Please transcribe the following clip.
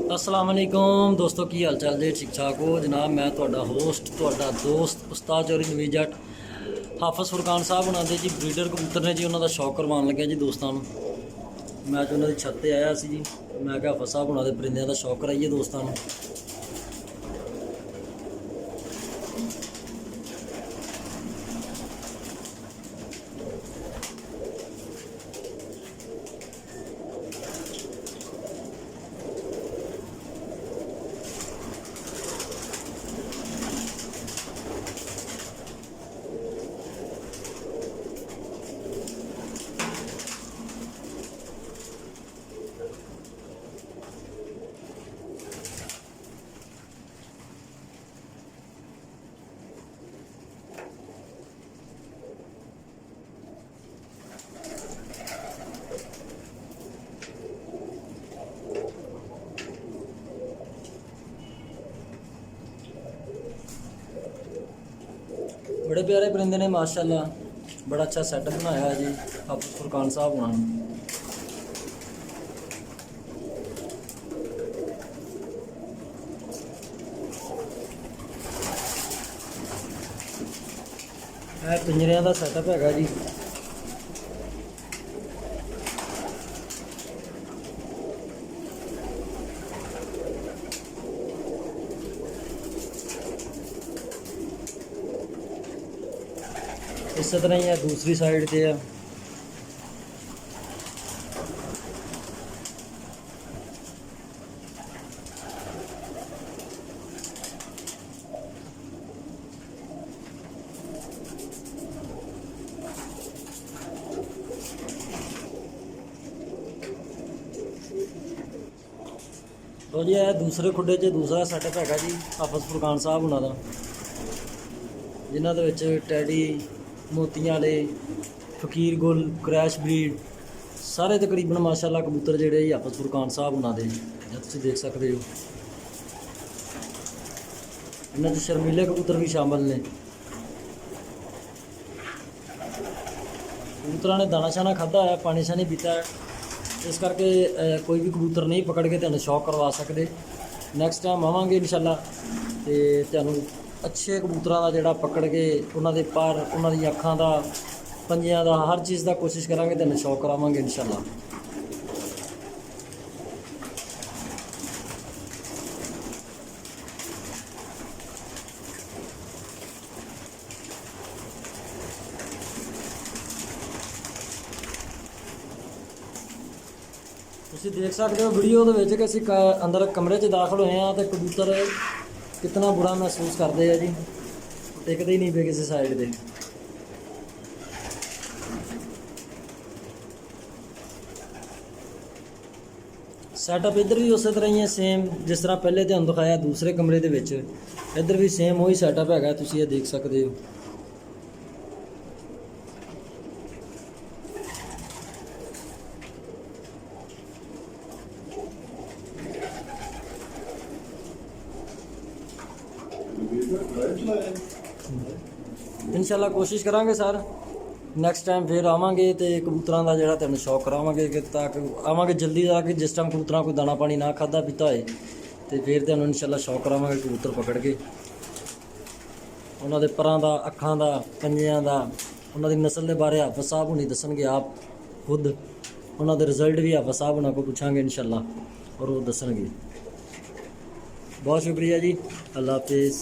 अस्सलाम वालेकुम दोस्तों, की हाल चाल जी? ठीक ठाक हो जनाब? मैं ਤੁਹਾਡਾ होस्ट ਤੁਹਾਡਾ दोस्त उस्ताद चौधरी नवीद जट हाफिज़ फुरकान साहब ਉਹਨਾਂ ਦੇ ਜੀ ਬਰੀਡਰ ਕਬੂਤਰ ਨੇ ਜੀ। ਉਹਨਾਂ ਦਾ ਸ਼ੌਕ ਕਰਵਾਉਣ ਲੱਗਿਆ ਜੀ ਦੋਸਤਾਂ ਨੂੰ। ਮੈਂ ਅੱਜ ਉਹਨਾਂ ਦੀ ਛੱਤ ਤੇ ਆਇਆ ਸੀ ਜੀ। ਮੈਂ ਕਿਹਾ ਹਾਫਿਜ਼ ਸਾਹਿਬ ਉਹਨਾਂ ਦੇ ਪਰਿੰਦਿਆਂ ਦਾ ਸ਼ੌਕ ਕਰਾਈਏ ਦੋਸਤਾਂ ਨੂੰ। बड़े प्यारे परिंदे ने माशाल्लाह, बड़ा अच्छा सैटअप बनाया जी हाफिज़ फुरकान साहब उन्होंने। पिंजरियां का सैटअप है जी। इस तरह ही है दूसरी साइड से है। तो जी है दूसरे खुडे च दूसरा सैटअप है जी हाफिज़ फुरकान साहब उन्होंने, जिन्हों के टैडी मोतियां वाले फकीर गुल क्रैश ब्रीड सारे तकरीबन माशाल्लाह कबूतर जोड़े हाफिज़ फुरकान साहब उन्होंने तुम देख सकते हो। इन्होंने शर्मीले कबूतर भी शामिल ने। कबूतर ने दाना शाना खादा है, पानी शानी पीता है, इस करके कोई भी कबूतर नहीं पकड़ के तुहानू शौक करवा सकते। नैक्सट टाइम आवांगे इंशाल्लाह तो तुहानू अच्छे कबूतरों का जोड़ा पकड़ के उन्होंने पर उन्होंने अखां का पंजियां का हर चीज़ का कोशिश करांगे, तुहानू शौक करावांगे इंशाल्लाह। तुसीं देख सकते हो वीडियो के असीं अंदर कमरे च दाखिल होए हैं तो कबूतर कितना बुरा महसूस करते हैं जी, टिकते ही नहीं पे किसी साइड पे। सैटअप इधर भी उस तरह ही है सेम जिस तरह पहले तुहानू दिखाया दूसरे कमरे के विच, इधर भी सेम वही सैटअप है, तुसीं ये देख सकते हो। इंशाल्लाह कोशिश करांगे सर नैक्सट टाइम फिर आवांगे तो कबूतरों का जोड़ा तुहानू शौक करावांगे कि ताकि आवांगे जल्दी ताकि जिस टाइम कबूतरों कोई दाना पानी ना खादा पीता होए तो फिर तुहानू इंशाल्लाह शौक करावांगे कबूतर पकड़ के उन्होंने परां दा अखां दा पंजियां दा उन्होंने नस्ल के बारे हाफिज़ साहब हुणी दसणगे आप खुद। उन्होंने रिजल्ट भी हाफिज़ साहब उन्होंने को पूछांगे इंशाल्लाह और वो दसणगे। बहुत शुक्रिया जी, अल्लाह हाफिज़।